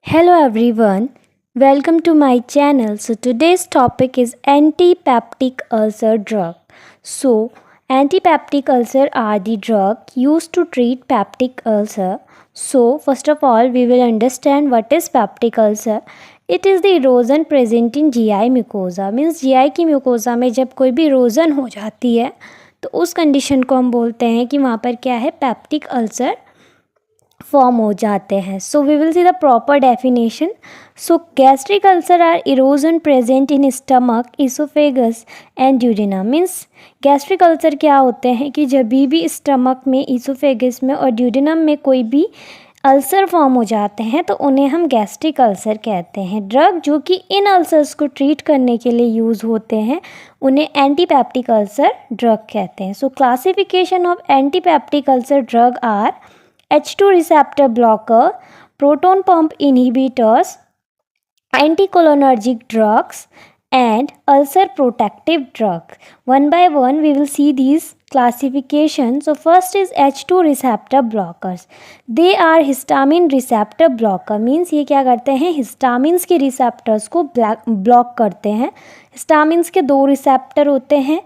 Hello everyone, welcome to my channel. So today's topic is antipeptic ulcer drug. So antipeptic ulcer are the drug used to treat peptic ulcer. So first of all we will understand what is peptic ulcer. It is the erosion present in GI mucosa. Means GI की mucosa में जब कोई भी erosion हो जाती है तो उस कंडीशन को हम बोलते हैं कि वहाँ पर क्या है, पेप्टिक अल्सर फॉर्म हो जाते हैं. So we will see the proper definition. So gastric ulcer are erosion present in stomach, oesophagus and duodenum. Means gastric ulcer क्या होते हैं कि जब भी स्टमक में, इसोफेगस में और ड्यूडेनम में कोई भी अल्सर फॉर्म हो जाते हैं तो उन्हें हम गैस्ट्रिक अल्सर कहते हैं. ड्रग जो कि इन अल्सर्स को ट्रीट करने के लिए यूज़ होते हैं उन्हें एंटीपेप्टिक अल्सर ड्रग कहते हैं. So classification of antipeptic ulcer drug are H2 receptor blocker, proton pump inhibitors, anticholinergic drugs and ulcer protective drug. One by one we will see these classifications. So first is H2 receptor blockers. They are histamine receptor blocker. Means ये क्या करते हैं, histamines के receptors को block करते हैं. histamines के दो receptor होते हैं,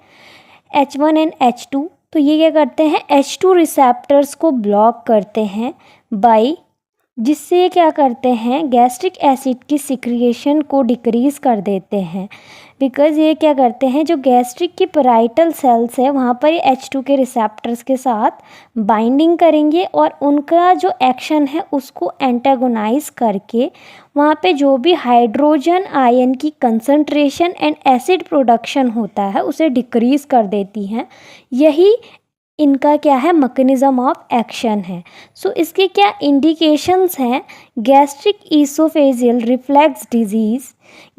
H1 and H2. तो ये क्या करते हैं, H2 रिसेप्टर्स को ब्लॉक करते हैं बाई, जिससे ये क्या करते हैं, गैस्ट्रिक एसिड की सिक्रिएशन को डिक्रीज़ कर देते हैं. बिकॉज़ ये क्या करते हैं, जो गैस्ट्रिक की पैराइटल सेल्स है वहाँ पर ये H2 के रिसेप्टर्स के साथ बाइंडिंग करेंगे और उनका जो एक्शन है उसको एंटागोनाइज करके वहाँ पे जो भी हाइड्रोजन आयन की कंसंट्रेशन एंड एसिड प्रोडक्शन होता है उसे डिक्रीज़ कर देती हैं. यही इनका क्या है, मैकेनिज्म ऑफ एक्शन है. सो इसके क्या इंडिकेशंस हैं, gastric oesophageal reflux disease,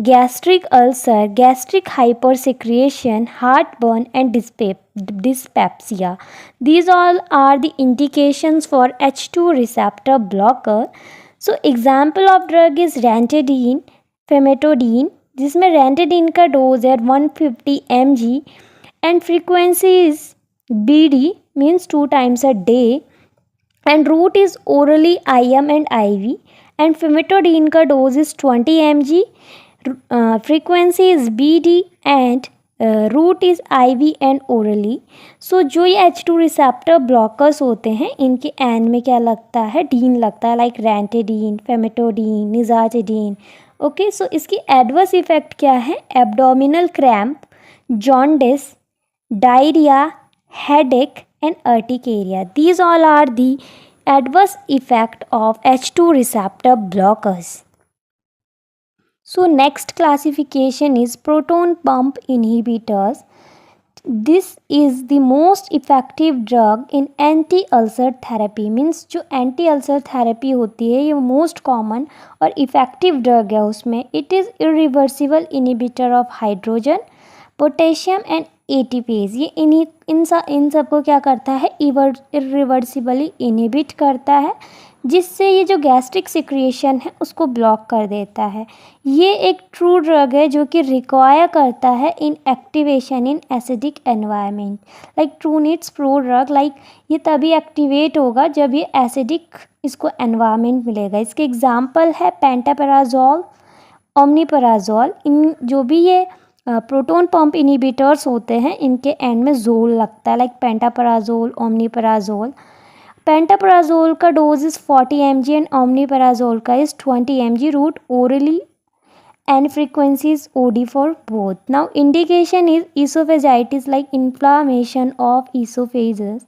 gastric ulcer, gastric hypersecretion, heartburn and dyspepsia. These all are the indications for H2 receptor blocker. So example of drug is ranitidine, famotidine, जिसमें ranitidine का dose है 150 mg and frequency is BD, means 2 times a day, and route is orally IM and IV, and famotidine का dose is 20 mg, frequency is BD and route is IV and orally. So जो ये H2 receptor blockers होते हैं इनके and में क्या लगता है, डीन लगता है, लाइक रैंटिडीन, फेमेटोडीन, निजाटिडीन. ओके, सो इसकी एडवर्स इफेक्ट क्या है, abdominal cramp, jaundice, diarrhoea, headache and urticaria. These all are the adverse effect of H2 receptor blockers. So next classification is proton pump inhibitors. This is the most effective drug in anti-ulcer therapy. Means जो anti-ulcer therapy होती है ये most common और effective drug है उसमें. It is irreversible inhibitor of hydrogen, potassium and ATPase. ये इन सबको क्या करता है, irreversibly inhibit करता है, जिससे ये जो गैस्ट्रिक सिक्रिएशन है उसको ब्लॉक कर देता है. ये एक ट्रू ड्रग है जो कि रिक्वायर करता है in activation in acidic environment. Like true needs prodrug, like ये तभी एक्टिवेट होगा जब ये एसिडिक इसको एनवायरनमेंट मिलेगा. इसके एग्जांपल है पेंटापेराजोल, ओमनीपराजोल. इन जो भी ये प्रोटोन पंप इनहिबिटर्स होते हैं इनके एंड में जोल लगता है, लाइक पेंटापेराजोल, ओमनीपराजोल. पेंटापेराजोल का dose is 40 mg and omeprazole का is 20 mg, route orally and frequency is OD for both. Now indication is esophagitis, like inflammation of esophagus,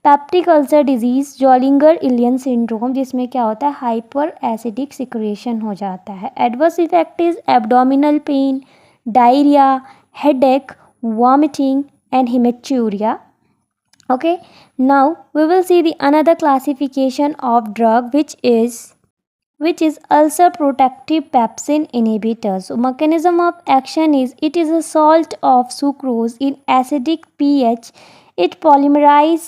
peptic ulcer disease, Zollinger-Ellison syndrome, जिसमें क्या होता है, hyper acidic secretion हो जाता है. Adverse effect is abdominal pain, diarrhoea, headache, vomiting and haematuria. Okay, now we will see the another classification of drug which is ulcer protective pepsin inhibitor. So mechanism of action is, it is a salt of sucrose in acidic pH. It polymerize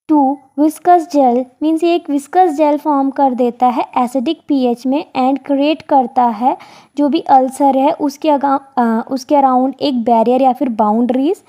to viscous gel, means ये एक viscous gel form कर देता है acidic pH में and create करता है जो भी अल्सर है उसके अराउंड एक बैरियर या फिर बाउंड्रीज.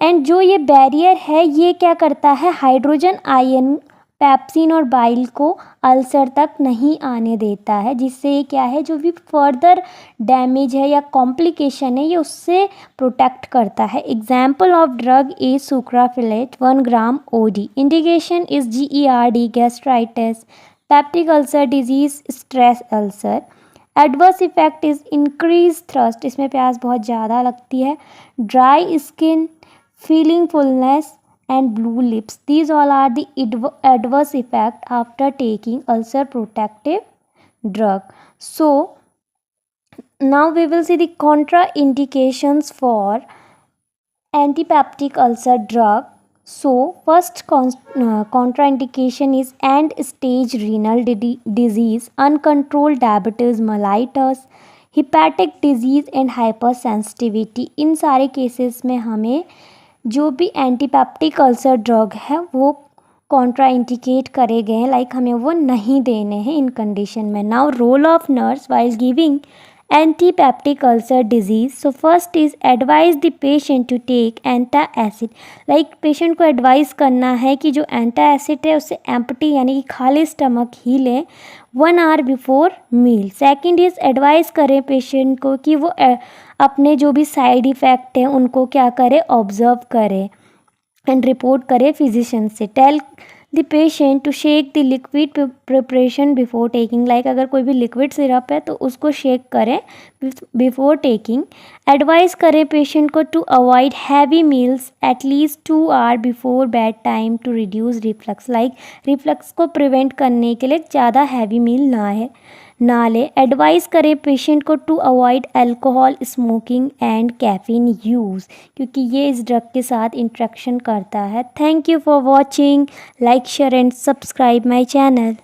एंड जो ये बैरियर है ये क्या करता है, हाइड्रोजन आयन पेप्सिन और बाइल को अल्सर तक नहीं आने देता है, जिससे ये क्या है, जो भी फर्दर डैमेज है या कॉम्प्लिकेशन है ये उससे प्रोटेक्ट करता है। Example of drug is sucralfate 1 gram OD। Indication is GERD gastritis, peptic ulcer disease, stress ulcer. Adverse effect is increase thirst, इसमें प्यास बहुत ज़्यादा लगती है, dry skin, feeling fullness and blue lips. These all are the adverse effect after taking ulcer protective drug. So now we will see the contraindications for antipeptic ulcer drug. So first contraindication is end stage renal disease, uncontrolled diabetes mellitus, hepatic disease and hypersensitivity. इन सारे cases में हमें जो भी एंटीपेप्टिक ulcer drug है वो Contra indicate करे गए हैं, लाइक हमें वो नहीं देने हैं इन कंडीशन में। Now role of nurse while giving antipeptic ulcer disease. So first is advise the patient to take antacid, like patient को एडवाइस करना है कि जो एंटा एसिड है उसे एम्प्टी यानी कि खाली स्टमक ही लें 1 hour before meal. Second is advice करें पेशेंट को कि वो अपने जो भी साइड इफ़ेक्ट हैं उनको क्या करे, ऑब्जर्व करे एंड रिपोर्ट करे फिजिशियन से। Tell the patient to shake the liquid preparation before taking, like अगर कोई भी लिक्विड सिरप है तो उसको शेक करें बिफोर टेकिंग। एडवाइस करें पेशेंट को to avoid heavy meals at least 2 hour before bed time to reduce reflux, like reflux को प्रिवेंट करने के लिए ज़्यादा हैवी मील ना ले। एडवाइस करें पेशेंट को to avoid alcohol, smoking and caffeine use, क्योंकि ये इस ड्रग के साथ इंट्रैक्शन करता है। Thank you for watching, like share and subscribe my channel.